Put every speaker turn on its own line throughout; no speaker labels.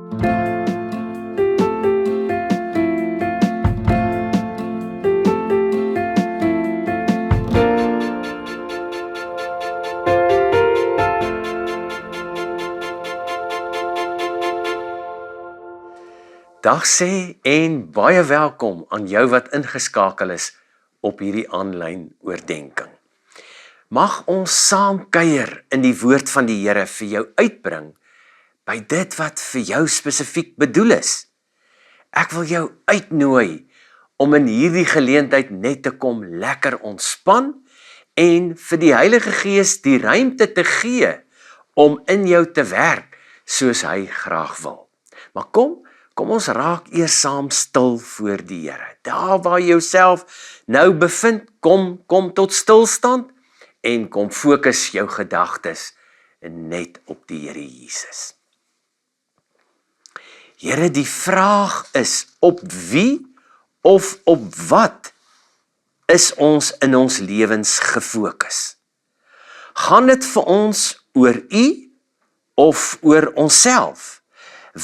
Dag sê en baie welkom aan jou wat ingeskakel is op hierdie aanlyn oordenking. Mag ons saam kuier in die woord van die Here vir jou uitbring by dit wat vir jou spesifiek bedoel is. Ek wil jou uitnooi om in hierdie geleentheid net te kom lekker ontspan en vir die Heilige Gees die ruimte te gee om in jou te werk soos hy graag wil. Maar kom ons raak eers saam stil voor die Here. Daar waar jy jouself nou bevind, kom tot stilstand en kom fokus jou gedagtes net op die Here Jesus. Here, die vraag is, op wie of op wat is ons in ons lewens gefokus? Gaan dit vir ons oor U of oor onsself?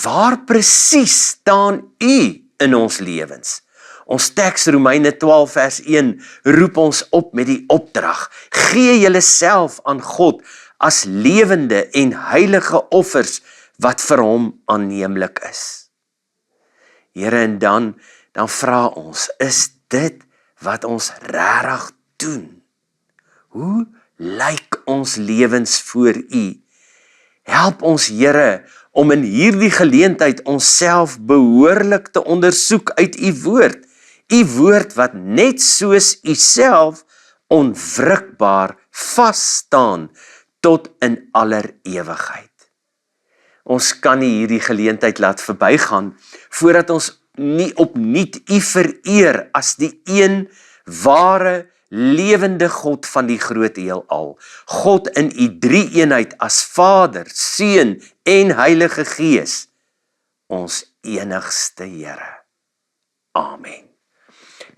Waar presies staan U in ons lewens? Ons teks Romeine 12 vers 1 roep ons op met die opdrag: gee julleself aan God as lewende en heilige offers wat vir hom aanneemlik is. Here, en dan vra ons, is dit wat ons regtig doen? Hoe lyk ons lewens voor U? Help ons, Here, om in hierdie geleentheid onsself behoorlik te ondersoek uit U woord wat net soos U self onwrikbaar vas staan tot in aller ewigheid. Ons kan nie hierdie geleentheid laat verbygaan voordat ons nie opnuut U vereer as die een ware lewende God van die groot heelal, God in U drie-eenheid as Vader, Seun en Heilige Gees, ons enigste Here. Amen.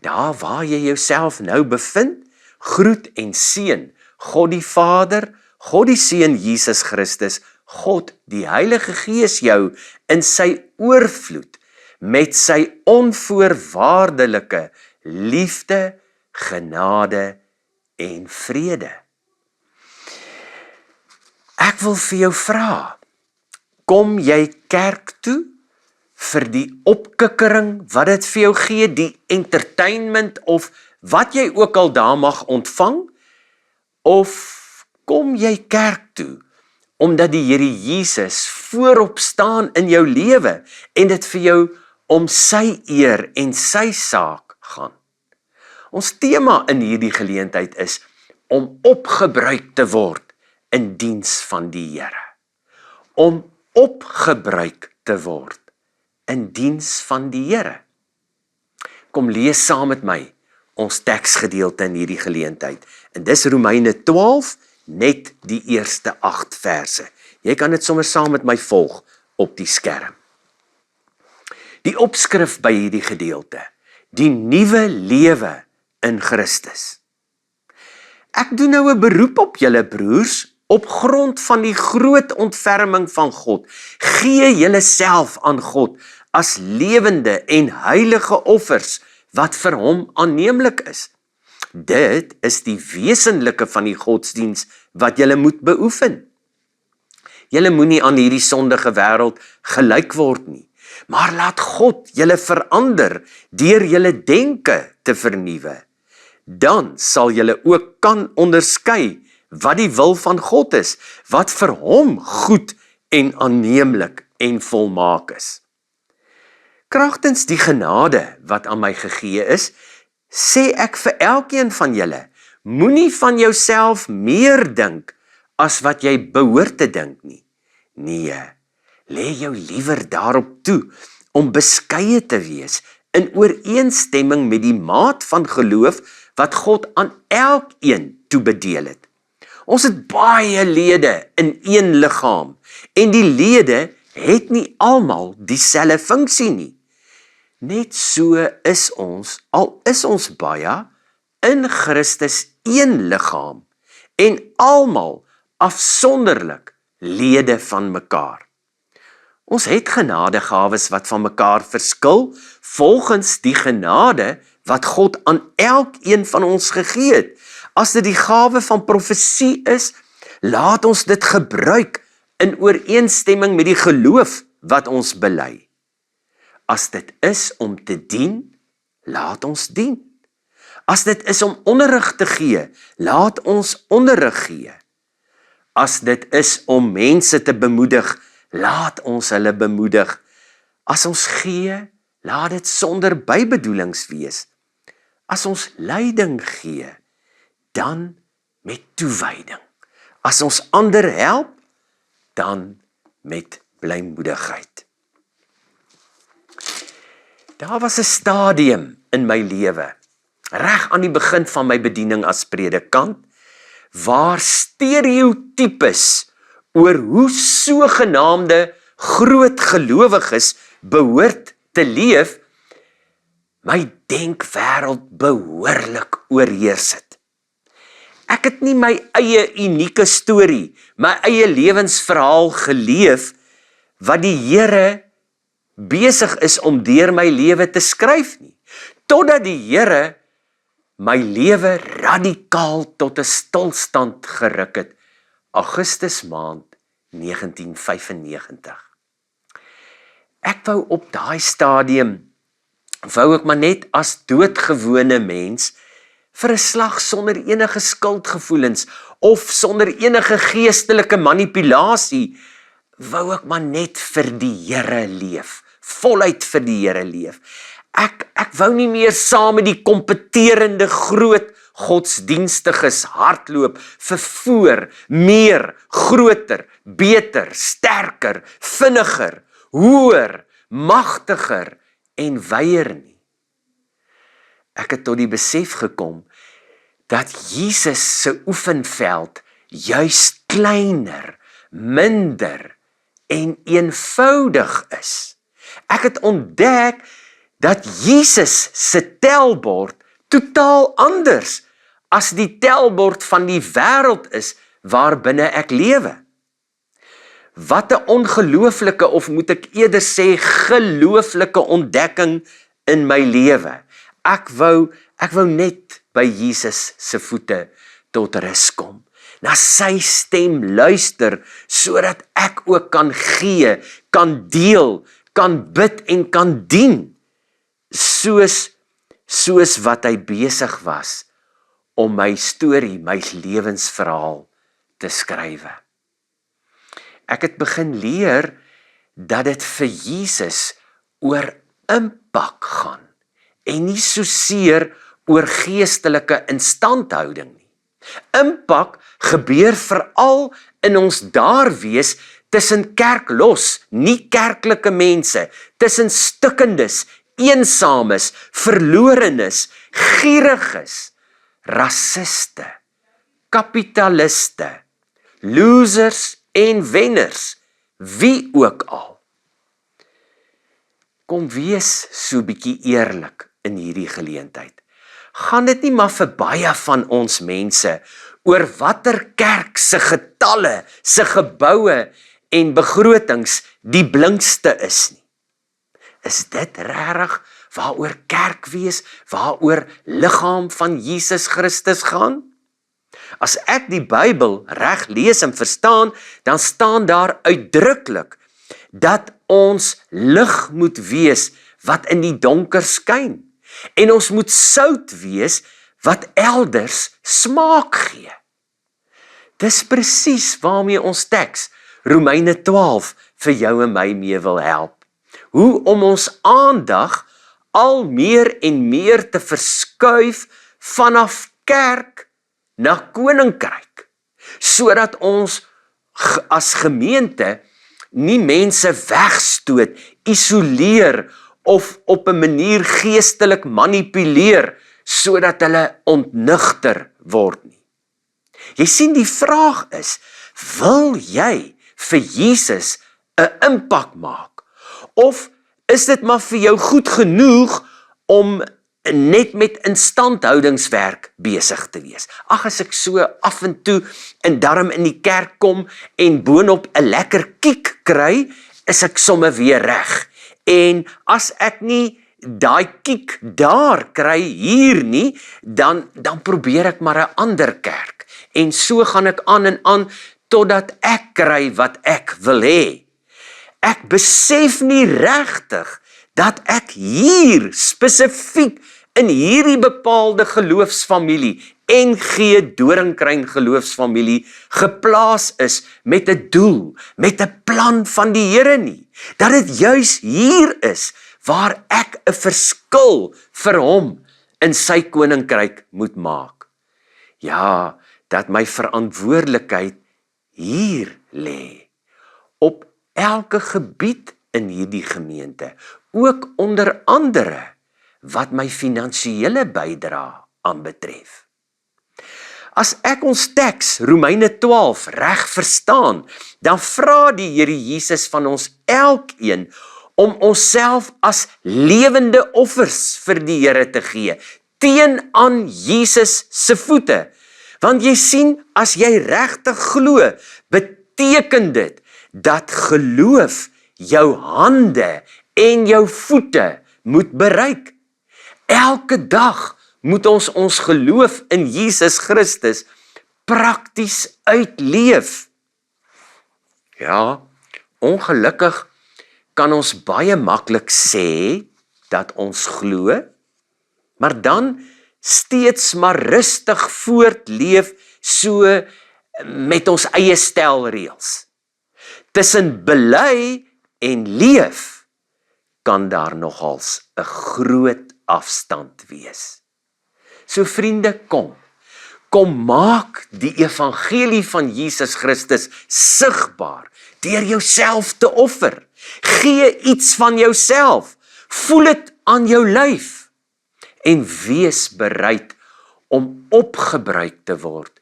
Daar waar jy jouself nou bevind, groet en seën God die Vader, God die Seun Jesus Christus, God die Heilige Gees jou in sy oorvloed, met sy onvoorwaardelike liefde, genade en vrede. Ek wil vir jou vra, kom jy kerk toe vir die opkikkering wat dit vir jou gee, die entertainment of wat jy ook al daar mag ontvang? Of kom jy kerk toe omdat die Here Jesus voorop staan in jou lewe en dit vir jou om sy eer en sy saak gaan? Ons tema in hierdie geleentheid is om opgebruik te word in diens van die Here. Om opgebruik te word in diens van die Here. Kom lees saam met my ons teksgedeelte in hierdie geleentheid. En dis Romeine 12, net die eerste 8 verse. Jy kan dit sommer saam met my volg op die skerm. Die opskrif by hierdie gedeelte: die nuwe lewe in Christus. Ek doen nou 'n beroep op julle broers, op grond van die groot ontferming van God. Gee julleself aan God as lewende en heilige offers wat vir hom aanneemlik is. Dit is die wesenlike van die godsdiens wat julle moet beoefen. Julle moenie aan hierdie sondige wêreld gelyk word nie, maar laat God julle verander deur julle denke te vernuwe. Dan sal julle ook kan onderskei wat die wil van God is, wat vir hom goed en aanneemlik en volmaak is. Kragtens die genade wat aan my gegee is, sê ek vir elkeen van julle, moenie van jouself meer dink as wat jy behoort te dink nie. Nee, lê jou liewer daarop toe om beskeie te wees in ooreenstemming met die maat van geloof wat God aan elkeen toebedeel het. Ons het baie lede in een liggaam en die lede het nie almal dieselfde funksie nie. Net so is ons, al is ons baie, in Christus een liggaam en almal afsonderlik lede van mekaar. Ons het genadegawes wat van mekaar verskil, volgens die genade wat God aan elkeen van ons gegee het. As dit die gawe van profesie is, laat ons dit gebruik in ooreenstemming met die geloof wat ons bely. As dit is om te dien, laat ons dien. As dit is om onderrig te gee, laat ons onderrig gee. As dit is om mense te bemoedig, laat ons hulle bemoedig. As ons gee, laat dit sonder bybedoelings wees. As ons leiding gee, dan met toewyding. As ons ander help, dan met blymoedigheid. Daar was 'n stadium in my lewe, reg aan die begin van my bediening as predikant, waar stereotypes oor hoe sogenaamde groot gelowiges behoort te leef, my denkwêreld behoorlik oorheers het. Ek het nie my eie unieke storie, my eie lewensverhaal geleef, wat die Here besig is om deur my lewe te skryf nie, totdat die Here my lewe radikaal tot 'n stilstand geruk het, Augustus maand 1995. Ek wou op daai stadium, wou ek maar net as doodgewone mens, vir 'n slag sonder enige skuldgevoelens, of sonder enige geestelike manipulasie, wou ek maar net vir die Here leef, voluit vir die Here leef. Ek wou nie meer saam met die kompeterende groot godsdienstiges hardloop vir voor, meer, groter, beter, sterker, vinniger, hoër, magtiger en wyer nie. Ek het tot die besef gekom dat Jesus se oefenveld juis kleiner, minder en eenvoudig is. Ek het ontdek dat Jesus se telbord totaal anders as die telbord van die wêreld is waarbinne ek lewe. Wat 'n ongelooflike, of moet ek eerder sê gelooflike ontdekking in my lewe. Ek wou net by Jesus se voete tot rus kom, na sy stem luister, sodat ek ook kan gee, kan deel, kan bid en kan dien, soos wat hy besig was om my storie, my lewensverhaal te skrywe. Ek het begin leer dat dit vir Jesus oor impak gaan en nie soseer oor geestelike instandhouding nie. Impak gebeur veral in ons daar wees tussen kerklos, nie kerklike mense, tussen stikkendes, eensames, verlorenes, gieriges, rassiste, kapitaliste, losers en wenners, wie ook al. Kom wees so bietjie eerlik in hierdie geleentheid. Gaan dit nie maar vir baie van ons mense oor watter kerk se getalle, se geboue en begrotings die blinkste is nie. Is dit regtig waaroor kerk wees, waaroor liggaam van Jesus Christus gaan? As ek die Bybel reg lees en verstaan, dan staan daar uitdruklik dat ons lig moet wees wat in die donker skyn. En ons moet sout wees wat elders smaak gee. Dis presies waarmee ons teks Romeine 12 vir jou en my mee wil help. Hoe om ons aandag al meer en meer te verskuif vanaf kerk na koninkryk, sodat ons as gemeente nie mense wegstoot, isoleer of op 'n manier geestelik manipuleer, sodat hulle ontnugter word nie. Jy sien, die vraag is, wil jy vir Jesus 'n impak maak? Of is dit maar vir jou goed genoeg om net met instandhoudingswerk besig te wees? Ag, as ek so af en toe en darm in die kerk kom en boonop 'n lekker kiek kry is ek somme weer reg. En as ek nie daai kiek daar kry hier nie, dan probeer ek maar 'n ander kerk. En so gaan ek aan en aan, totdat ek kry wat ek wil hê. Ek besef nie regtig dat ek hier spesifiek in hierdie bepaalde geloofsfamilie, NG Doringkruin geloofsfamilie, geplaas is met 'n doel, met 'n plan van die Here nie. Dat dit juis hier is waar ek 'n verskil vir hom in sy koninkryk moet maak. Ja, dat my verantwoordelikheid hier lê, op elke gebied in hierdie gemeente, ook onder andere wat my finansiële bydrae aanbetref. As ek ons teks Romeine 12 reg verstaan, dan vra die Here Jesus van ons elkeen om onsself as lewende offers vir die Here te gee, teen aan Jesus se voete. Want jy sien, as jy regtig glo, beteken dit dat geloof jou hande en jou voete moet bereik. Elke dag moet ons geloof in Jesus Christus prakties uitleef. Ja, ongelukkig kan ons baie maklik sê dat ons glo, maar dan steeds maar rustig voortleef so met ons eie stelreëls. Tussen bely en leef kan daar nogals 'n groot afstand wees. So vriende, kom maak die evangelie van Jesus Christus sigbaar deur jouself te offer. Gee iets van jouself, voel dit aan jou lyf en wees bereid om opgebruik te word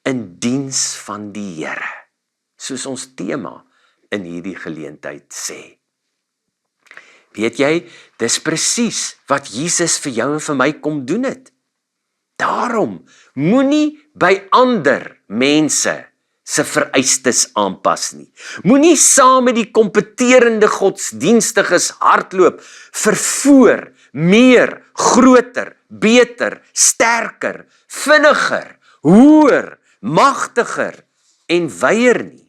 in diens van die Here, soos ons tema in hierdie geleentheid sê. Weet jy, dis presies wat Jesus vir jou en vir my kom doen het. Daarom, moenie by ander mense se vereistes aanpas nie. Moenie saam met die kompeterende godsdienstiges hardloop vir meer, groter, beter, sterker, vinniger, hoër, magtiger en wyer nie.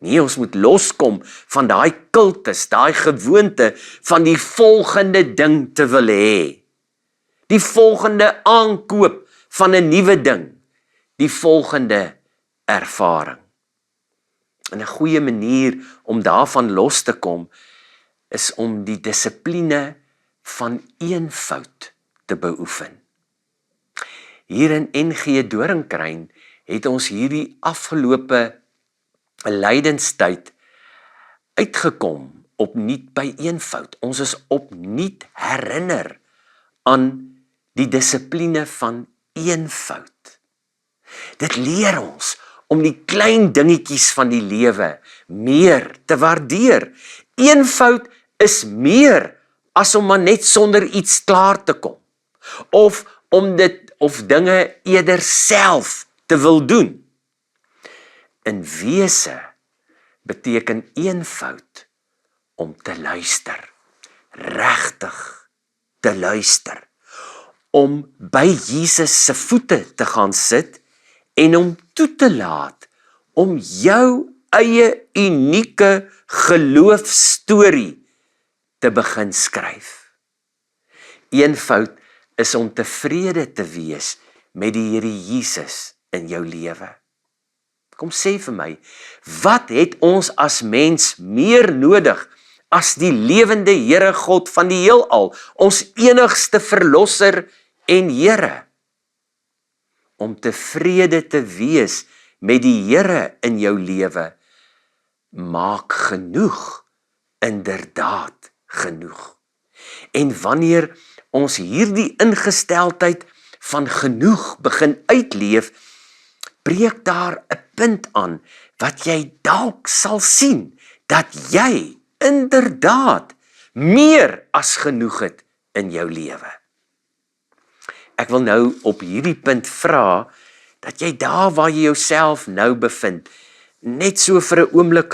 Nee, ons moet loskom van daai kultus, daai gewoonte van die volgende ding te wil hê. Die volgende aankoop van 'n nuwe ding. Die volgende ervaring. En 'n goeie manier om daarvan los te kom, is om die dissipline van eenvoud te beoefen. Hier in NG Doringkruin het ons hierdie afgelope lydenstyd uitgekom opnuut by eenvoud. Ons is opnuut herinner aan die dissipline van eenvoud. Dit leer ons om die klein dingetjies van die lewe meer te waardeer. Eenvoud is meer as om maar net sonder iets klaar te kom, of om dinge eerder self te wil doen. In wese beteken eenvoud om te luister, regtig te luister, om by Jesus se voete te gaan sit en om toe te laat om jou eie unieke geloofstorie te begin skryf. Eenvoud is om tevrede te wees met die Here Jesus in jou lewe. Kom sê vir my, wat het ons as mens meer nodig as die lewende Here God van die heelal, ons enigste verlosser en Here? Om tevrede te wees met die Here in jou lewe, maak genoeg, inderdaad genoeg. En wanneer ons hierdie ingesteldheid van genoeg begin uitleef, breek daar 'n punt aan wat jy dalk sal sien, dat jy inderdaad meer as genoeg het in jou lewe. Ek wil nou op hierdie punt vra, dat jy daar waar jy jouself nou bevind, net so vir 'n oomblik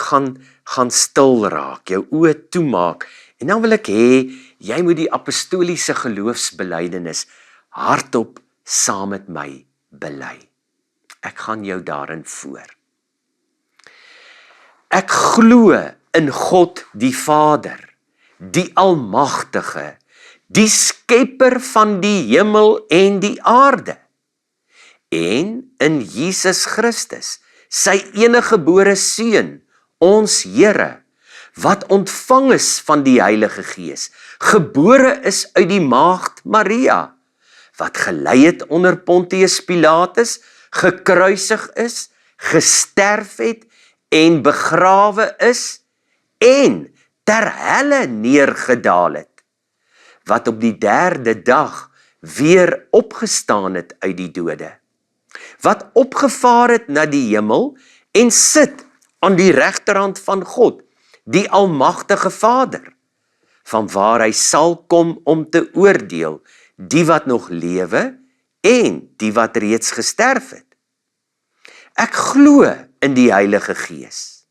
gaan stil raak, jou oë toemaak, en dan wil ek hê, jy moet die apostoliese geloofsbelydenis hardop saam met my bely. Ek gaan jou daarin voor. Ek glo in God die Vader, die Almagtige, die skepper van die hemel en die aarde, en in Jesus Christus, sy eniggebore Seun, ons Here, wat ontvang is van die Heilige Gees, gebore is uit die maagd Maria, wat gelei het onder Pontius Pilatus, gekruisig is, gesterf het en begrawe is, en ter helle neergedaal het, wat op die 3de dag weer opgestaan het uit die dode, wat opgevaar het na die hemel en sit aan die regterhand van God, die Almagtige Vader, van waar hy sal kom om te oordeel, die wat nog lewe en die wat reeds gesterf het. Ek glo in die Heilige Gees.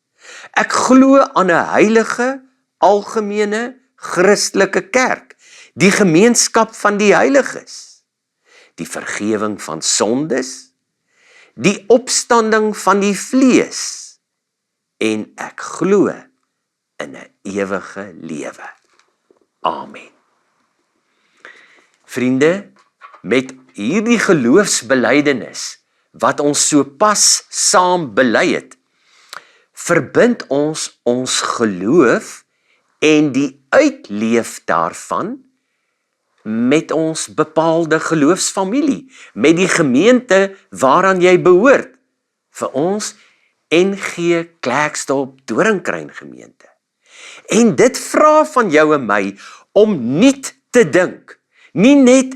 Ek glo aan 'n heilige, algemene, Christelike kerk, die gemeenskap van die heiliges, die vergewing van sondes, die opstanding van die vlees, en ek glo in 'n ewige lewe. Amen. Vriende, met hierdie geloofsbelydenis wat ons so pas saam bely het, verbind ons geloof en die uitleef daarvan met ons bepaalde geloofsfamilie, met die gemeente waaraan jy behoort, vir ons NG Klerksdorp Doringkruin gemeente. En dit vra van jou en my om nie te dink, nie net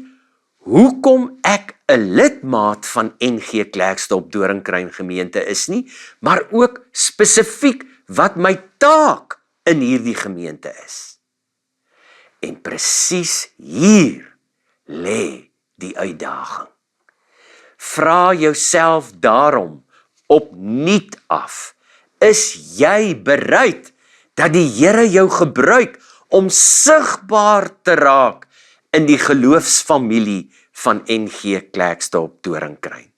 hoekom ek 'n lidmaat van NG Klerksdorp Doringkruin gemeente is nie, maar ook spesifiek wat my taak in hierdie gemeente is. En presies hier lê die uitdaging. Vra jouself daarom opnuut af, is jy bereid dat die Here jou gebruik om sigbaar te raak in die geloofsfamilie van NG Klerksdorp Doringkruin?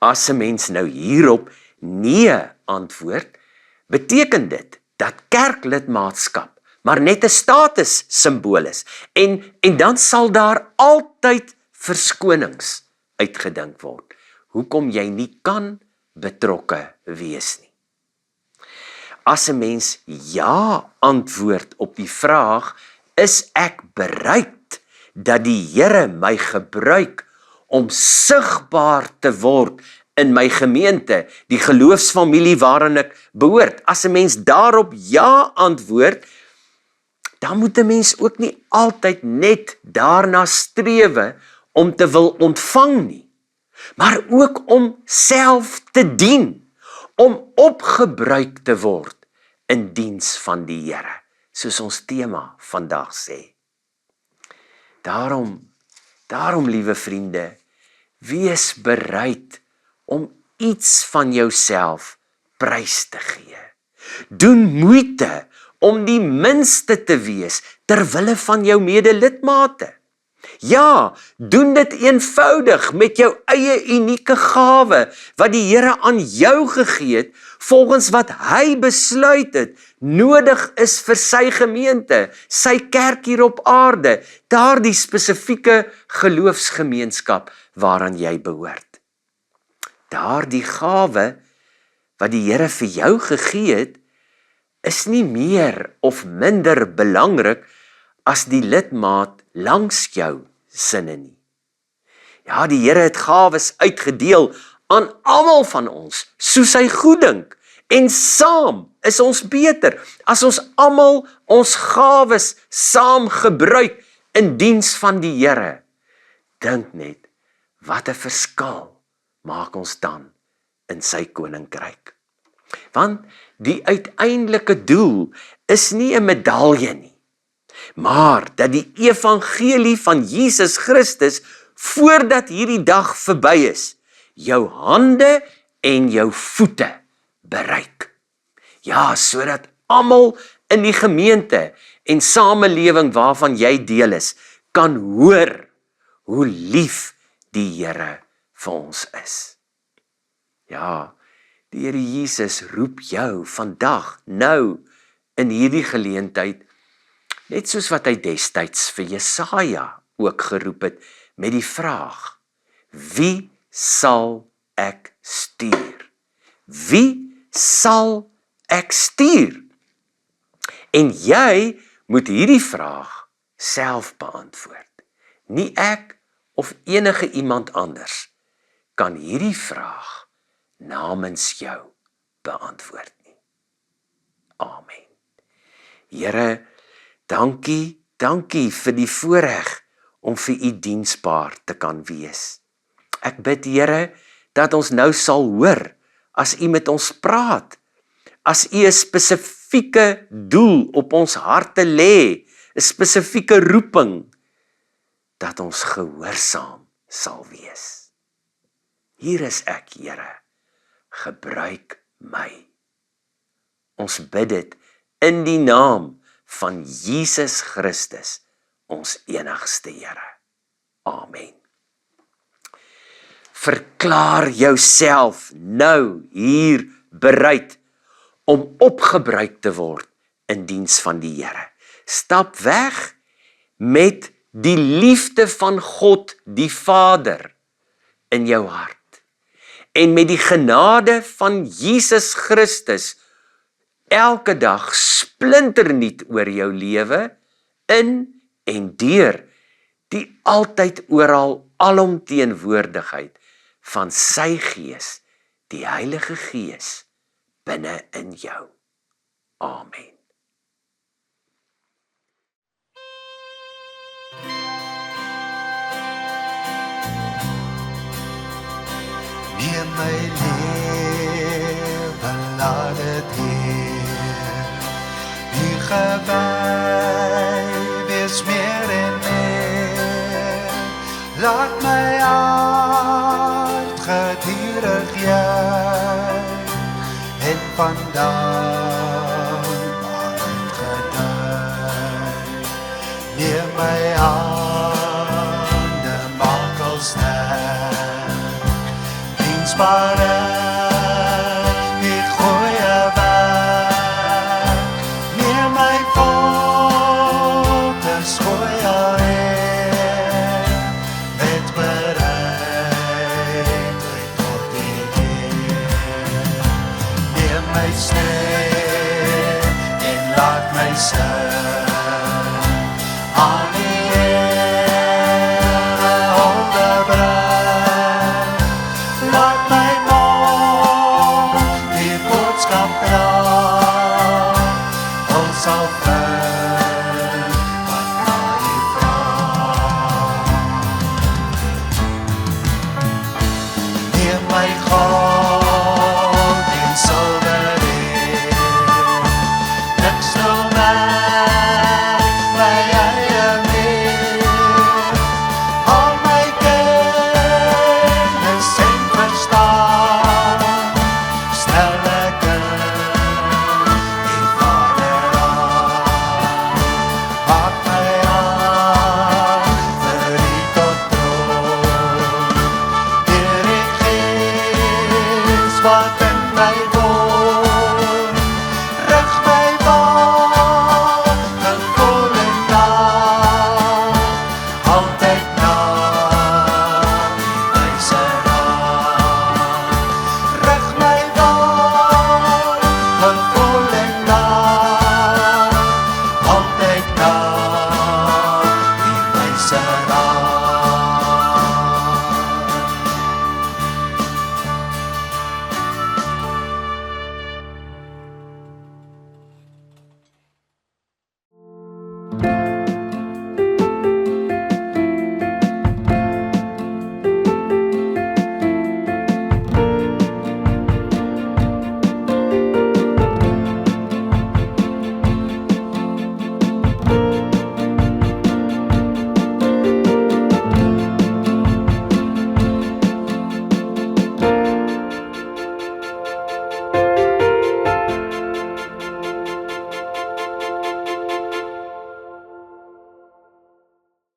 As 'n mens nou hierop nee antwoord, beteken dit dat kerklidmaatskap maar net 'n statussimbool is, en dan sal daar altyd verskonings uitgedink word, hoekom jy nie kan betrokke wees nie. As 'n mens ja antwoord op die vraag, is ek bereid dat die Here my gebruik om sigbaar te word in my gemeente, die geloofsfamilie waarin ek behoort. As 'n mens daarop ja antwoord, dan moet 'n mens ook nie altyd net daarna strewe om te wil ontvang nie, maar ook om self te dien, om opgebruik te word in diens van die Here, soos ons tema vandag sê. Daarom, liewe vriende, wees bereid om iets van jouself prys te gee. Doen moeite om die minste te wees ter wille van jou medelidmate. Ja, doen dit eenvoudig met jou eie unieke gawe wat die Here aan jou gegee het, volgens wat hy besluit het nodig is vir sy gemeente, sy kerk hier op aarde, daardie spesifieke geloofsgemeenskap waaraan jy behoort. Daardie gawe wat die Here vir jou gegee het, is nie meer of minder belangrik as die lidmaat langs jou sinne nie. Ja, die Here het gawes uitgedeel aan almal van ons, soos hy goeddink, en saam is ons beter, as ons almal ons gawes saam gebruik in diens van die Here. Dink net, wat 'n verskil maak ons dan in sy koninkryk. Want die uiteindelike doel is nie 'n medalje nie, maar dat die evangelie van Jesus Christus, voordat hierdie dag verby is, jou hande en jou voete bereik. Ja, sodat almal in die gemeente en samelewing waarvan jy deel is, kan hoor hoe lief die Here vir ons is. Ja, die Here Jesus roep jou vandag, nou, in hierdie geleentheid, net soos wat hy destyds vir Jesaja ook geroep het, met die vraag, wie sal ek stuur? Wie sal ek stuur? En jy moet hierdie vraag self beantwoord. Nie ek of enige iemand anders kan hierdie vraag namens jou beantwoord nie. Amen. Here, dankie vir die voorreg om vir u diensbaar te kan wees. Ek bid, Here, dat ons nou sal hoor as u met ons praat, as u 'n spesifieke doel op ons harte lê, 'n spesifieke roeping, dat ons gehoorsaam sal wees. Hier is ek, Here, gebruik my. Ons bid dit in die naam van Jesus Christus, ons enigste Here. Amen. Verklaar jouself nou hier bereid om opgebruik te word in diens van die Here. Stap weg met die liefde van God die Vader in jou hart en met die genade van Jesus Christus elke dag splinternuut oor jou lewe in en deur die altyd oral alomteenwoordigheid van sy Gees, die Heilige Gees binne in jou. Amen.
Neem my lewe, laat dit Heer, U gewy wees meer en meer. Laat my hart gedurig juig en vandaan waaruit geduig. Neem my hande, maak al sterk, dienstbare het goeie werk. Neem my voet, is goeie Heer, met bereidheid tot die Heer. Neem my stem en laat my sing, aan die Here onderbring. Laat my mond die boodskap dra, ons sal